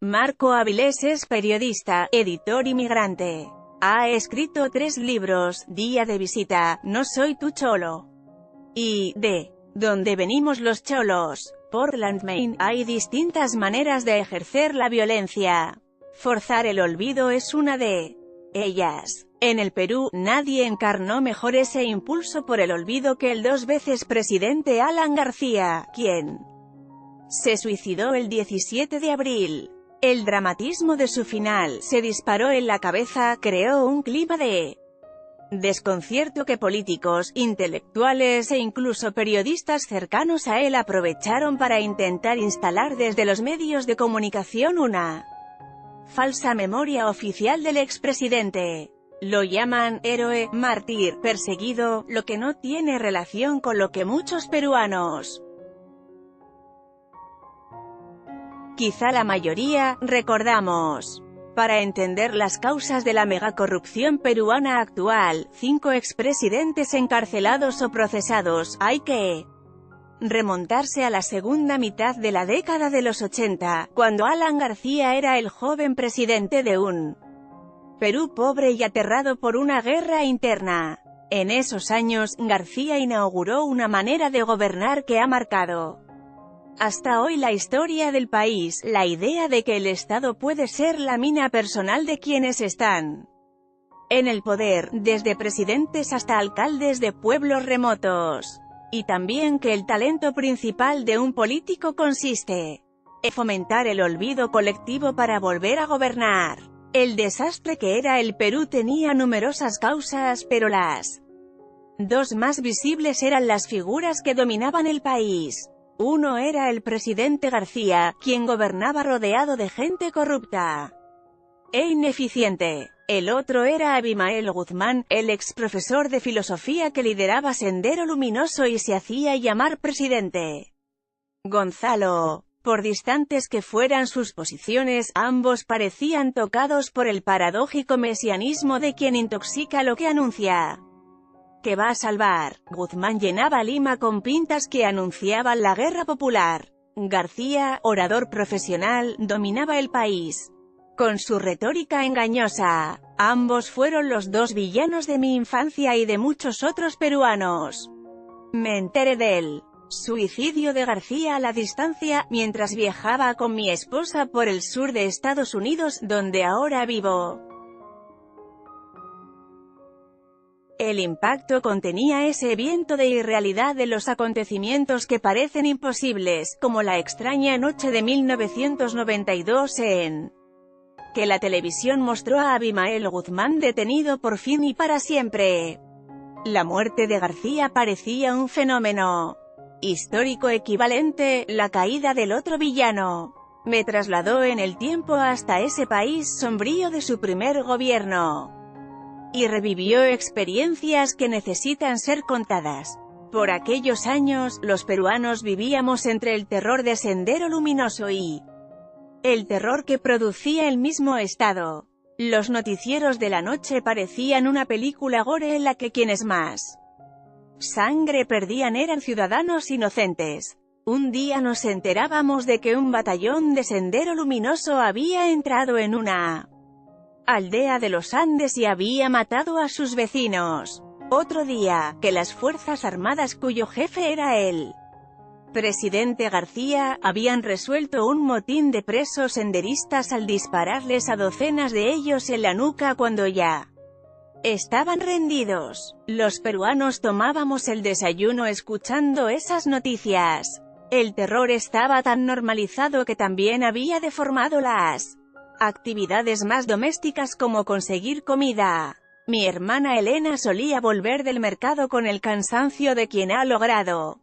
Marco Avilés es periodista, editor y migrante. Ha escrito 3 libros: Día de visita, No soy tu cholo y ¿De dónde venimos los cholos? Portland, Maine. Hay distintas maneras de ejercer la violencia. Forzar el olvido es una de ellas. En el Perú, nadie encarnó mejor ese impulso por el olvido que el 2 veces presidente Alan García, quien se suicidó el 17 de abril. El dramatismo de su final, se disparó en la cabeza, creó un clima de desconcierto que políticos, intelectuales e incluso periodistas cercanos a él aprovecharon para intentar instalar desde los medios de comunicación una falsa memoria oficial del expresidente. Lo llaman héroe, mártir, perseguido, lo que no tiene relación con lo que muchos peruanos, quizá la mayoría, recordamos. Para entender las causas de la megacorrupción peruana actual, 5 expresidentes encarcelados o procesados, hay que remontarse a la segunda mitad de la década de los 80, cuando Alan García era el joven presidente de un Perú pobre y aterrado por una guerra interna. En esos años, García inauguró una manera de gobernar que ha marcado hasta hoy la historia del país, la idea de que el Estado puede ser la mina personal de quienes están en el poder, desde presidentes hasta alcaldes de pueblos remotos. Y también que el talento principal de un político consiste en fomentar el olvido colectivo para volver a gobernar. El desastre que era el Perú tenía numerosas causas, pero las 2 más visibles eran las figuras que dominaban el país. Uno era el presidente García, quien gobernaba rodeado de gente corrupta e ineficiente. El otro era Abimael Guzmán, el ex profesor de filosofía que lideraba Sendero Luminoso y se hacía llamar presidente Gonzalo. Por distantes que fueran sus posiciones, ambos parecían tocados por el paradójico mesianismo de quien intoxica lo que anuncia que va a salvar. Guzmán llenaba Lima con pintas que anunciaban la guerra popular. García, orador profesional, dominaba el país con su retórica engañosa. Ambos fueron los 2 villanos de mi infancia y de muchos otros peruanos. Me enteré del suicidio de García a la distancia, mientras viajaba con mi esposa por el sur de Estados Unidos, donde ahora vivo. El impacto contenía ese viento de irrealidad de los acontecimientos que parecen imposibles, como la extraña noche de 1992 en que la televisión mostró a Abimael Guzmán detenido por fin y para siempre. La muerte de García parecía un fenómeno histórico equivalente, la caída del otro villano. Me trasladó en el tiempo hasta ese país sombrío de su primer gobierno y revivió experiencias que necesitan ser contadas. Por aquellos años, los peruanos vivíamos entre el terror de Sendero Luminoso y el terror que producía el mismo Estado. Los noticieros de la noche parecían una película gore en la que quienes más sangre perdían eran ciudadanos inocentes. Un día nos enterábamos de que un batallón de Sendero Luminoso había entrado en una aldea de los Andes y había matado a sus vecinos. Otro día, que las Fuerzas Armadas cuyo jefe era el presidente García, habían resuelto un motín de presos senderistas al dispararles a docenas de ellos en la nuca cuando ya estaban rendidos. Los peruanos tomábamos el desayuno escuchando esas noticias. El terror estaba tan normalizado que también había deformado las actividades más domésticas como conseguir comida. Mi hermana Elena solía volver del mercado con el cansancio de quien ha logrado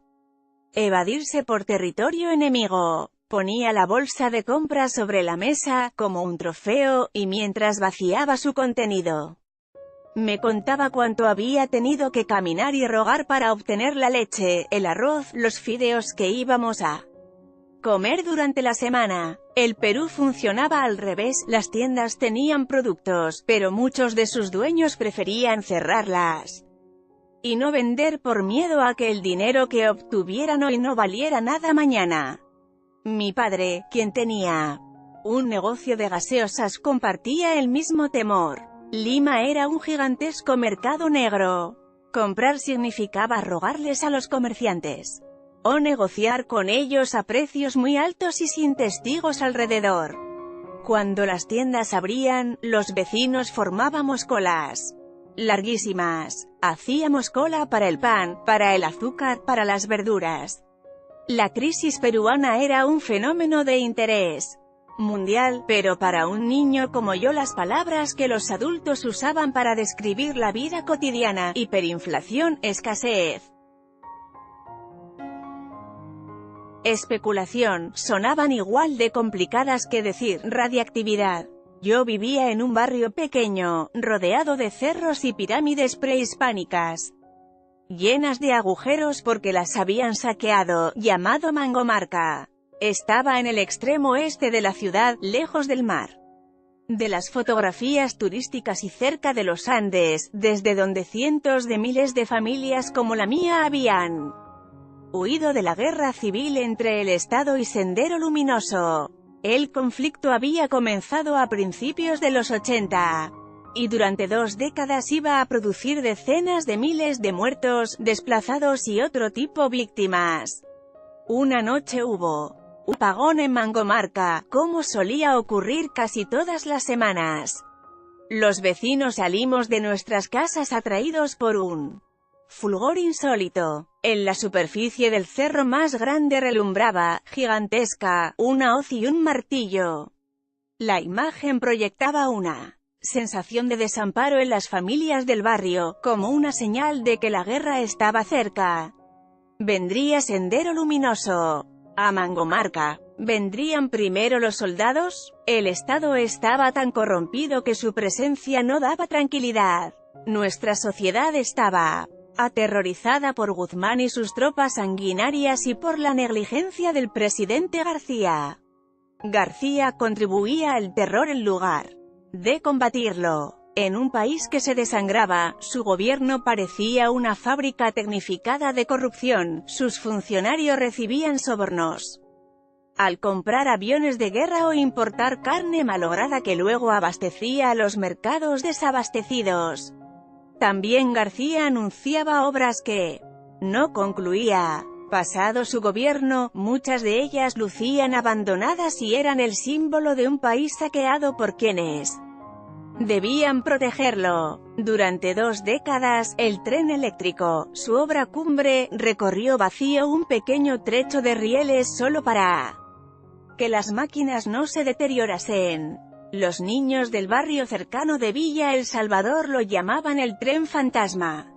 evadirse por territorio enemigo. Ponía la bolsa de compras sobre la mesa, como un trofeo, y mientras vaciaba su contenido, me contaba cuánto había tenido que caminar y rogar para obtener la leche, el arroz, los fideos que íbamos a comer durante la semana. El Perú funcionaba al revés, las tiendas tenían productos, pero muchos de sus dueños preferían cerrarlas y no vender por miedo a que el dinero que obtuvieran hoy no valiera nada mañana. Mi padre, quien tenía Un negocio de gaseosas compartía el mismo temor. Lima era un gigantesco mercado negro. Comprar significaba rogarles a los comerciantes, o negociar con ellos a precios muy altos y sin testigos alrededor. Cuando las tiendas abrían, los vecinos formábamos colas larguísimas. Hacíamos cola para el pan, para el azúcar, para las verduras. La crisis peruana era un fenómeno de interés mundial, pero para un niño como yo las palabras que los adultos usaban para describir la vida cotidiana, hiperinflación, escasez, especulación, sonaban igual de complicadas que decir radiactividad. Yo vivía en un barrio pequeño, rodeado de cerros y pirámides prehispánicas, llenas de agujeros porque las habían saqueado, llamado Mangomarca. Estaba en el extremo este de la ciudad, lejos del mar, de las fotografías turísticas y cerca de los Andes, desde donde cientos de miles de familias como la mía habían huido de la guerra civil entre el Estado y Sendero Luminoso. El conflicto había comenzado a principios de los 80, y durante 2 décadas iba a producir decenas de miles de muertos, desplazados y otro tipo víctimas. Una noche hubo un apagón en Mangomarca, como solía ocurrir casi todas las semanas. Los vecinos salimos de nuestras casas atraídos por un fulgor insólito. En la superficie del cerro más grande relumbraba, gigantesca, una hoz y un martillo. La imagen proyectaba una sensación de desamparo en las familias del barrio, como una señal de que la guerra estaba cerca. Vendría Sendero Luminoso a Mangomarca. ¿Vendrían primero los soldados? El Estado estaba tan corrompido que su presencia no daba tranquilidad. Nuestra sociedad estaba aterrorizada por Guzmán y sus tropas sanguinarias y por la negligencia del presidente García. García contribuía al terror en lugar de combatirlo. En un país que se desangraba, su gobierno parecía una fábrica tecnificada de corrupción. Sus funcionarios recibían sobornos al comprar aviones de guerra o importar carne malograda que luego abastecía a los mercados desabastecidos. También García anunciaba obras que no concluía. Pasado su gobierno, muchas de ellas lucían abandonadas y eran el símbolo de un país saqueado por quienes debían protegerlo. Durante 2 décadas, el tren eléctrico, su obra cumbre, recorrió vacío un pequeño trecho de rieles solo para que las máquinas no se deteriorasen. Los niños del barrio cercano de Villa El Salvador lo llamaban el tren fantasma.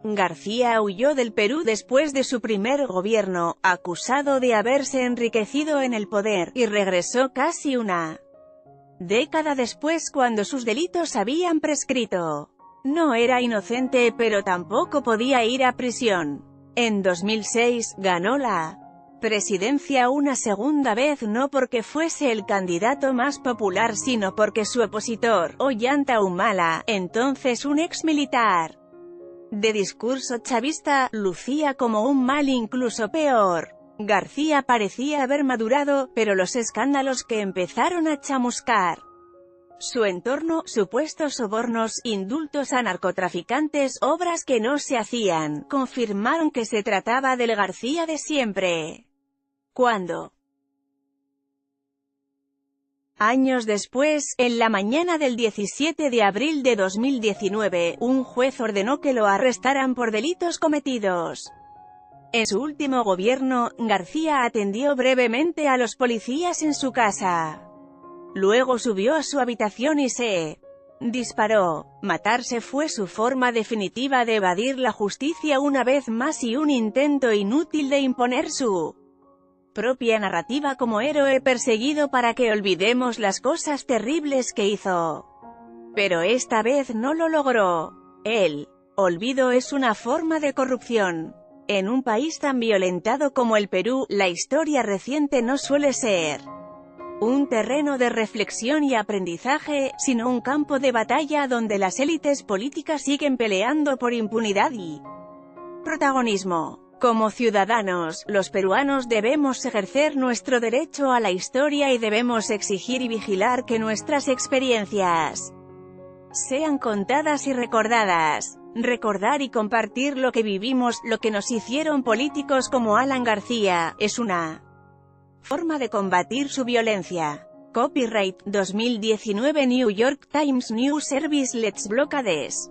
García huyó del Perú después de su primer gobierno, acusado de haberse enriquecido en el poder, y regresó casi una década después cuando sus delitos habían prescrito. No era inocente pero tampoco podía ir a prisión. En 2006, ganó la presidencia una segunda vez no porque fuese el candidato más popular sino porque su opositor, Ollanta Humala, entonces un exmilitar de discurso chavista, lucía como un mal incluso peor. García parecía haber madurado, pero los escándalos que empezaron a chamuscar su entorno, supuestos sobornos, indultos a narcotraficantes, obras que no se hacían, confirmaron que se trataba del García de siempre. Cuando años después, en la mañana del 17 de abril de 2019, un juez ordenó que lo arrestaran por delitos cometidos en su último gobierno. García atendió brevemente a los policías en su casa. Luego subió a su habitación y se disparó. Matarse fue su forma definitiva de evadir la justicia una vez más y un intento inútil de imponer su propia narrativa como héroe perseguido para que olvidemos las cosas terribles que hizo. Pero esta vez no lo logró. El olvido es una forma de corrupción. En un país tan violentado como el Perú, la historia reciente no suele ser un terreno de reflexión y aprendizaje, sino un campo de batalla donde las élites políticas siguen peleando por impunidad y protagonismo. Como ciudadanos, los peruanos debemos ejercer nuestro derecho a la historia y debemos exigir y vigilar que nuestras experiencias sean contadas y recordadas. Recordar y compartir lo que vivimos, lo que nos hicieron políticos como Alan García, es una forma de combatir su violencia. Copyright 2019 New York Times News Service Let's Blockades.